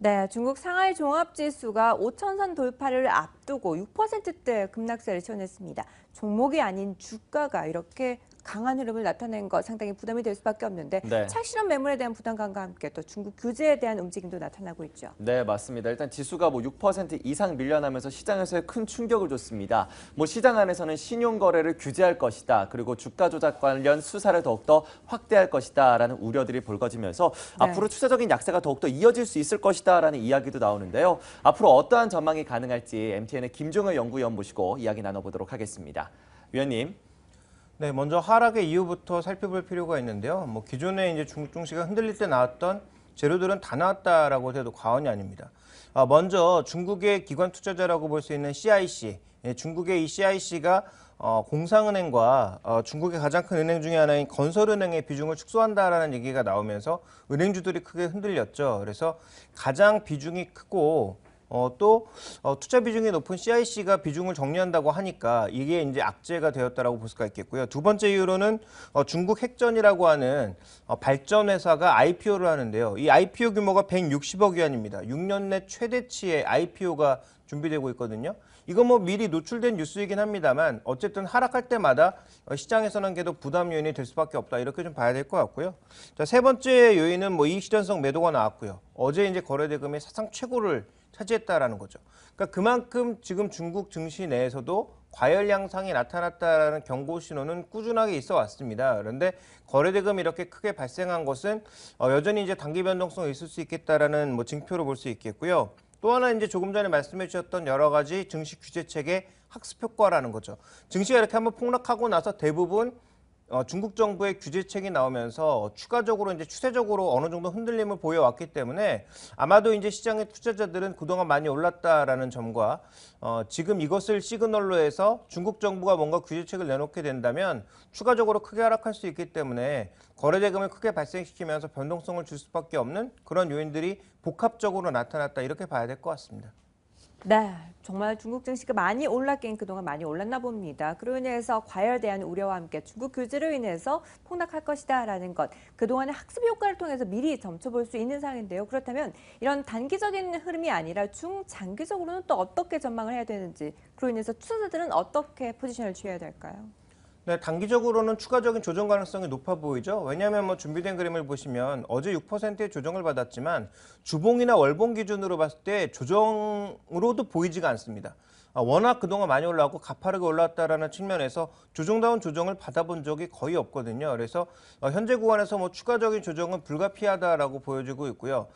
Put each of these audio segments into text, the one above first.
네, 중국 상하이 종합지수가 5천선 돌파를 앞두고 6%대 급락세를 시현했습니다. 종목이 아닌 주가가 이렇게 강한 흐름을 나타낸 것 상당히 부담이 될 수밖에 없는데 네. 착실한 매물에 대한 부담감과 함께 또 중국 규제에 대한 움직임도 나타나고 있죠. 네, 맞습니다. 일단 지수가 6% 이상 밀려나면서 시장에서 큰 충격을 줬습니다. 시장 안에서는 신용 거래를 규제할 것이다. 그리고 주가 조작 관련 수사를 더욱더 확대할 것이다라는 우려들이 불거지면서 네. 앞으로 추세적인 약세가 더욱더 이어질 수 있을 것이다라는 이야기도 나오는데요. 앞으로 어떠한 전망이 가능할지 MTN의 김종을 연구위원 모시고 이야기 나눠보도록 하겠습니다. 위원님. 네, 먼저 하락의 이유부터 살펴볼 필요가 있는데요. 기존에 이제 중국 증시가 흔들릴 때 나왔던 재료들은 다 나왔다라고 해도 과언이 아닙니다. 먼저 중국의 기관 투자자라고 볼 수 있는 CIC, 중국의 이 CIC가 공상은행과 중국의 가장 큰 은행 중에 하나인 건설은행의 비중을 축소한다라는 얘기가 나오면서 은행주들이 크게 흔들렸죠. 그래서 가장 비중이 크고 투자 비중이 높은 CIC가 비중을 정리한다고 하니까 이게 이제 악재가 되었다라고 볼 수가 있겠고요. 두 번째 이유로는 중국 핵전이라고 하는 발전 회사가 IPO를 하는데요. 이 IPO 규모가 160억 위안입니다. 6년 내 최대치의 IPO가 준비되고 있거든요. 이건 미리 노출된 뉴스이긴 합니다만 어쨌든 하락할 때마다 시장에서는 계속 부담 요인이 될 수밖에 없다. 이렇게 좀 봐야 될 것 같고요. 자, 세 번째 요인은 이익 실현성 매도가 나왔고요. 어제 이제 거래대금의 사상 최고를 차지했다라는 거죠. 그러니까 그만큼 지금 중국 증시 내에서도 과열 양상이 나타났다라는 경고 신호는 꾸준하게 있어 왔습니다. 그런데 거래대금이 이렇게 크게 발생한 것은 여전히 이제 단기 변동성이 있을 수 있겠다라는 징표로 볼 수 있겠고요. 또 하나 이제 조금 전에 말씀해 주셨던 여러 가지 증시 규제 체계 학습 효과라는 거죠. 증시가 이렇게 한번 폭락하고 나서 대부분 중국 정부의 규제책이 나오면서 추가적으로 이제 추세적으로 어느 정도 흔들림을 보여왔기 때문에 아마도 이제 시장의 투자자들은 그동안 많이 올랐다라는 점과 지금 이것을 시그널로 해서 중국 정부가 뭔가 규제책을 내놓게 된다면 추가적으로 크게 하락할 수 있기 때문에 거래대금을 크게 발생시키면서 변동성을 줄 수밖에 없는 그런 요인들이 복합적으로 나타났다 이렇게 봐야 될 것 같습니다. 네, 정말 중국 증시가 많이 올랐긴 그동안 많이 올랐나 봅니다. 그로 인해서 과열에 대한 우려와 함께 중국 규제로 인해서 폭락할 것이다라는 것, 그동안의 학습 효과를 통해서 미리 점쳐볼 수 있는 상황인데요. 그렇다면 이런 단기적인 흐름이 아니라 중장기적으로는 또 어떻게 전망을 해야 되는지, 그로 인해서 투자자들은 어떻게 포지션을 취해야 될까요? 네, 단기적으로는 추가적인 조정 가능성이 높아 보이죠. 왜냐하면 준비된 그림을 보시면 어제 6%의 조정을 받았지만 주봉이나 월봉 기준으로 봤을 때 조정으로도 보이지가 않습니다. 워낙 그동안 많이 올라왔고 가파르게 올라왔다라는 측면에서 조정다운 조정을 받아본 적이 거의 없거든요. 그래서 현재 구간에서 추가적인 조정은 불가피하다라고 보여지고 있고요.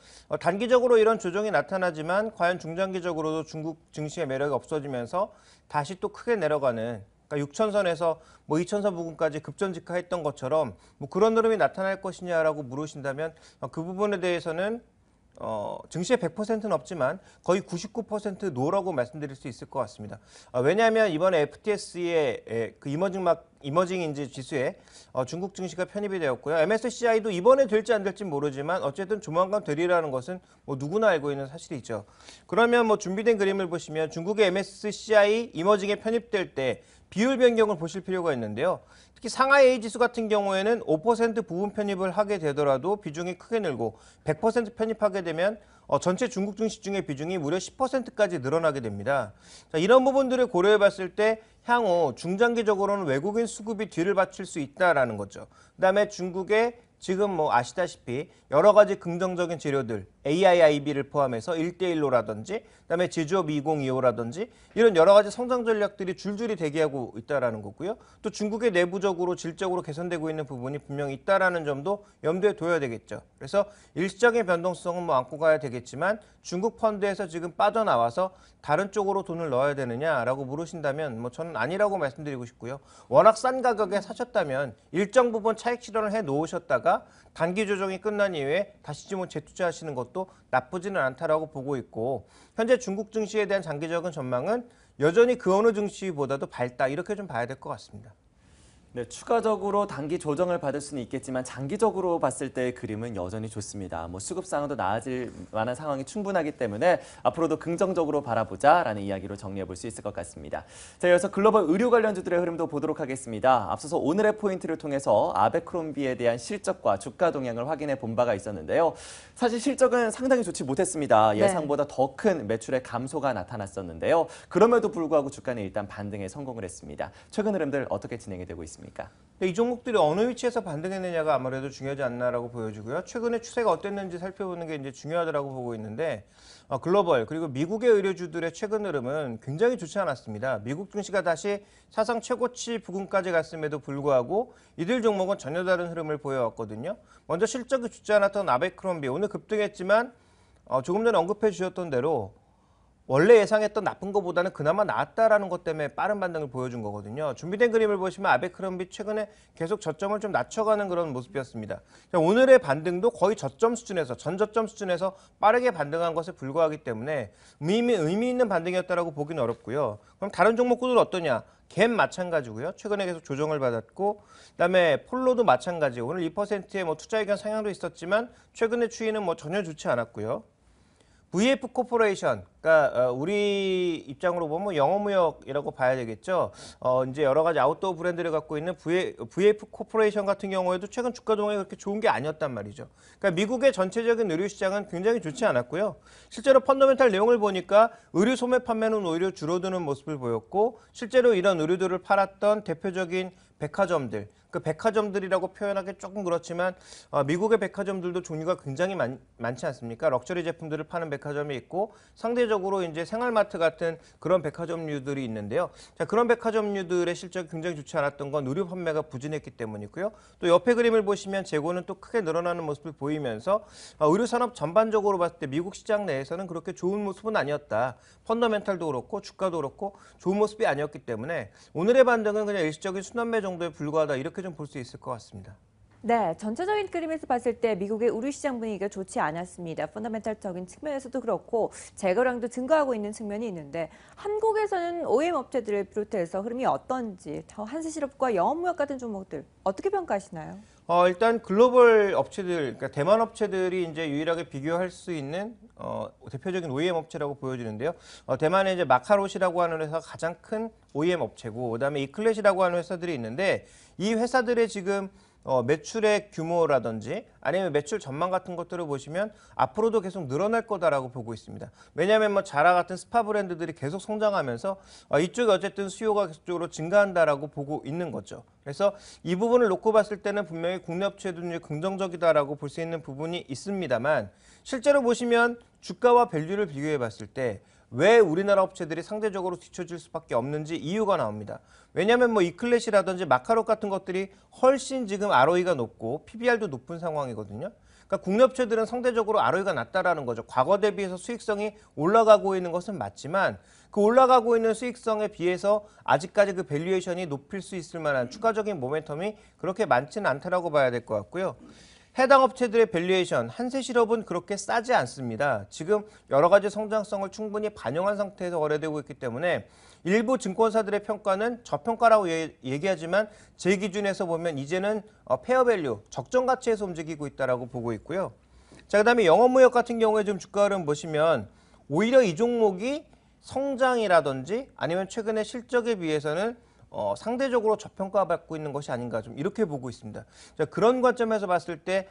단기적으로 이런 조정이 나타나지만 과연 중장기적으로도 중국 증시의 매력이 없어지면서 다시 또 크게 내려가는 6천선에서 2천선 부근까지 급전직하했던 것처럼 그런 흐름이 나타날 것이냐라고 물으신다면 그 부분에 대해서는 증시의 100%는 없지만 거의 99% 노라고 말씀드릴 수 있을 것 같습니다. 왜냐하면 이번에 FTS의 그 이머징 인지 지수에 중국 증시가 편입이 되었고요. MSCI도 이번에 될지 안 될지 모르지만 어쨌든 조만간 되리라는 것은 누구나 알고 있는 사실이죠. 그러면 준비된 그림을 보시면 중국의 MSCI 이머징에 편입될 때 비율 변경을 보실 필요가 있는데요. 특히 상하이 A 지수 같은 경우에는 5% 부분 편입을 하게 되더라도 비중이 크게 늘고 100% 편입하게 되면 전체 중국 증시 중의 비중이 무려 10%까지 늘어나게 됩니다. 자, 이런 부분들을 고려해 봤을 때 향후 중장기적으로는 외국인 수급이 뒤를 받칠 수 있다라는 거죠. 그다음에 중국의 지금 아시다시피 여러 가지 긍정적인 재료들, AIIB를 포함해서 1대1로라든지 그다음에 제조업 2025라든지 이런 여러 가지 성장 전략들이 줄줄이 대기하고 있다라는 거고요. 또 중국의 내부적으로 질적으로 개선되고 있는 부분이 분명히 있다라는 점도 염두에 둬야 되겠죠. 그래서 일시적인 변동성은 안고 가야 되겠지만 중국 펀드에서 지금 빠져나와서 다른 쪽으로 돈을 넣어야 되느냐라고 물으신다면 저는 아니라고 말씀드리고 싶고요. 워낙 싼 가격에 사셨다면 일정 부분 차익 실현을 해 놓으셨다가 단기 조정이 끝난 이후에 다시 좀 재투자하시는 것도 나쁘지는 않다라고 보고 있고 현재 중국 증시에 대한 장기적인 전망은 여전히 그 어느 증시보다도 밝다 이렇게 좀 봐야 될 것 같습니다. 네, 추가적으로 단기 조정을 받을 수는 있겠지만 장기적으로 봤을 때의 그림은 여전히 좋습니다. 뭐 수급 상황도 나아질 만한 상황이 충분하기 때문에 앞으로도 긍정적으로 바라보자라는 이야기로 정리해 볼 수 있을 것 같습니다. 자, 이어서 글로벌 의료 관련주들의 흐름도 보도록 하겠습니다. 앞서서 오늘의 포인트를 통해서 아베크롬비에 대한 실적과 주가 동향을 확인해 본 바가 있었는데요. 사실 실적은 상당히 좋지 못했습니다. 예상보다 더 큰 매출의 감소가 나타났었는데요. 그럼에도 불구하고 주가는 일단 반등에 성공을 했습니다. 최근 흐름들 어떻게 진행이 되고 있습니까? 이 종목들이 어느 위치에서 반등했느냐가 아무래도 중요하지 않나라고 보여지고요. 최근에 추세가 어땠는지 살펴보는 게 이제 중요하다고 보고 있는데 글로벌 그리고 미국의 의료주들의 최근 흐름은 굉장히 좋지 않았습니다. 미국 증시가 다시 사상 최고치 부근까지 갔음에도 불구하고 이들 종목은 전혀 다른 흐름을 보여왔거든요. 먼저 실적이 좋지 않았던 아베크롬비 오늘 급등했지만 조금 전에 언급해 주셨던 대로 원래 예상했던 나쁜 것보다는 그나마 나았다라는 것 때문에 빠른 반등을 보여준 거거든요. 준비된 그림을 보시면 아베크롬비 최근에 계속 저점을 좀 낮춰가는 그런 모습이었습니다. 오늘의 반등도 거의 저점 수준에서 전저점 수준에서 빠르게 반등한 것에 불과하기 때문에 의미 있는 반등이었다라고 보기는 어렵고요. 그럼 다른 종목들은 어떠냐? 갭 마찬가지고요. 최근에 계속 조정을 받았고 그다음에 폴로도 마찬가지. 오늘 2%의 투자 의견 상향도 있었지만 최근의 추이는 전혀 좋지 않았고요. VF 코퍼레이션, 그러니까 우리 입장으로 보면 영어무역이라고 봐야 되겠죠. 이제 여러 가지 아웃도어 브랜드를 갖고 있는 VF 코퍼레이션 같은 경우에도 최근 주가 동향이 그렇게 좋은 게 아니었단 말이죠. 그러니까 미국의 전체적인 의류 시장은 굉장히 좋지 않았고요. 실제로 펀더멘탈 내용을 보니까 의류 소매 판매는 오히려 줄어드는 모습을 보였고 실제로 이런 의류들을 팔았던 대표적인 백화점들, 그 백화점들이라고 표현하기 조금 그렇지만 미국의 백화점들도 종류가 굉장히 많지 않습니까? 럭셔리 제품들을 파는 백화점이 있고 상대적으로 이제 생활마트 같은 그런 백화점류들이 있는데요. 자, 그런 백화점류들의 실적이 굉장히 좋지 않았던 건 의류 판매가 부진했기 때문이고요. 또 옆에 그림을 보시면 재고는 또 크게 늘어나는 모습을 보이면서 의류 산업 전반적으로 봤을 때 미국 시장 내에서는 그렇게 좋은 모습은 아니었다. 펀더멘탈도 그렇고 주가도 그렇고 좋은 모습이 아니었기 때문에 오늘의 반등은 그냥 일시적인 순환매 정도에 불과하다 이렇게 좀 볼 수 있을 것 같습니다. 네, 전체적인 그림에서 봤을 때 미국의 의류 시장 분위기가 좋지 않았습니다. 펀더멘탈적인 측면에서도 그렇고 재고량도 증가하고 있는 측면이 있는데 한국에서는 OEM 업체들을 비롯해서 흐름이 어떤지 한세실업과 영업무역 같은 종목들 어떻게 평가하시나요? 일단 글로벌 업체들, 그러니까 대만 업체들이 이제 유일하게 비교할 수 있는 대표적인 OEM 업체라고 보여지는데요. 대만의 이제 마카롯이라고 하는 회사가 가장 큰 OEM 업체고, 그다음에 이클렛이라고 하는 회사들이 있는데 이 회사들의 지금 매출의 규모라든지 아니면 매출 전망 같은 것들을 보시면 앞으로도 계속 늘어날 거다라고 보고 있습니다. 왜냐하면 자라 같은 스파 브랜드들이 계속 성장하면서 이쪽에 어쨌든 수요가 계속적으로 증가한다라고 보고 있는 거죠. 그래서 이 부분을 놓고 봤을 때는 분명히 국내 업체도 긍정적이다라고 볼 수 있는 부분이 있습니다만 실제로 보시면 주가와 밸류를 비교해 봤을 때 왜 우리나라 업체들이 상대적으로 뒤처질 수밖에 없는지 이유가 나옵니다. 왜냐하면 이클렛이라든지 마카롯 같은 것들이 훨씬 지금 ROE가 높고 PBR도 높은 상황이거든요. 그러니까 국내 업체들은 상대적으로 ROE가 낮다라는 거죠. 과거 대비해서 수익성이 올라가고 있는 것은 맞지만 그 올라가고 있는 수익성에 비해서 아직까지 그 밸류에이션이 높일 수 있을 만한 추가적인 모멘텀이 그렇게 많지는 않다라고 봐야 될 것 같고요. 해당 업체들의 밸류에이션, 한세실업은 그렇게 싸지 않습니다. 지금 여러 가지 성장성을 충분히 반영한 상태에서 거래되고 있기 때문에 일부 증권사들의 평가는 저평가라고 얘기하지만 제 기준에서 보면 이제는 페어밸류, 적정 가치에서 움직이고 있다고 보고 있고요. 자, 그다음에 영업무역 같은 경우에 좀 주가 흐름 보시면 오히려 이 종목이 성장이라든지 아니면 최근에 실적에 비해서는 상대적으로 저평가받고 있는 것이 아닌가 좀 이렇게 보고 있습니다. 자, 그런 관점에서 봤을 때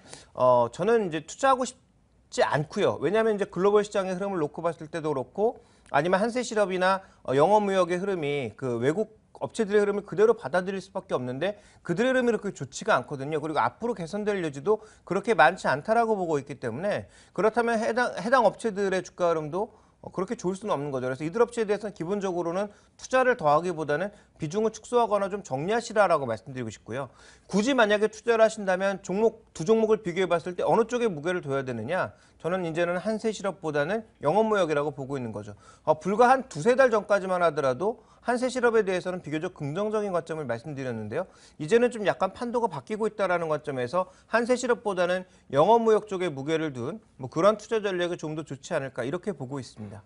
저는 이제 투자하고 싶지 않고요. 왜냐하면 이제 글로벌 시장의 흐름을 놓고 봤을 때도 그렇고 아니면 한세실업이나 영업무역의 흐름이 그 외국 업체들의 흐름을 그대로 받아들일 수밖에 없는데 그들의 흐름이 그렇게 좋지가 않거든요. 그리고 앞으로 개선될 여지도 그렇게 많지 않다라고 보고 있기 때문에 그렇다면 해당 업체들의 주가 흐름도 그렇게 좋을 수는 없는 거죠. 그래서 이들 업체에 대해서는 기본적으로는 투자를 더하기보다는 비중을 축소하거나 좀 정리하시라라고 말씀드리고 싶고요. 굳이 만약에 투자를 하신다면 두 종목을 비교해 봤을 때 어느 쪽에 무게를 둬야 되느냐? 저는 이제는 한세실업보다는 영업무역이라고 보고 있는 거죠. 불과 한 두세 달 전까지만 하더라도 한세실업에 대해서는 비교적 긍정적인 관점을 말씀드렸는데요. 이제는 좀 약간 판도가 바뀌고 있다는 관점에서 한세실업보다는 영업무역 쪽에 무게를 둔 그런 투자 전략이 좀 더 좋지 않을까 이렇게 보고 있습니다.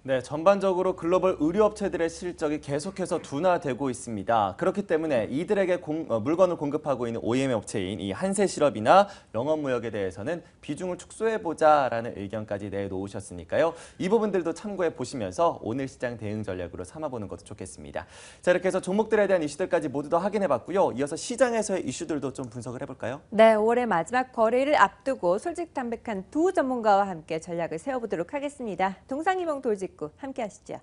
네, 전반적으로 글로벌 의류업체들의 실적이 계속해서 둔화되고 있습니다. 그렇기 때문에 이들에게 물건을 공급하고 있는 OEM 업체인 이 한세실업이나 영업무역에 대해서는 비중을 축소해보자라는 의견까지 내놓으셨으니까요. 이 부분들도 참고해 보시면서 오늘 시장 대응 전략으로 삼아보는 것도 좋겠습니다. 자, 이렇게 해서 종목들에 대한 이슈들까지 모두 다 확인해봤고요. 이어서 시장에서의 이슈들도 좀 분석을 해볼까요? 네, 5월의 마지막 거래를 앞두고 솔직담백한 두 전문가와 함께 전략을 세워보도록 하겠습니다. 동상이몽 돌직구 함께 하시죠.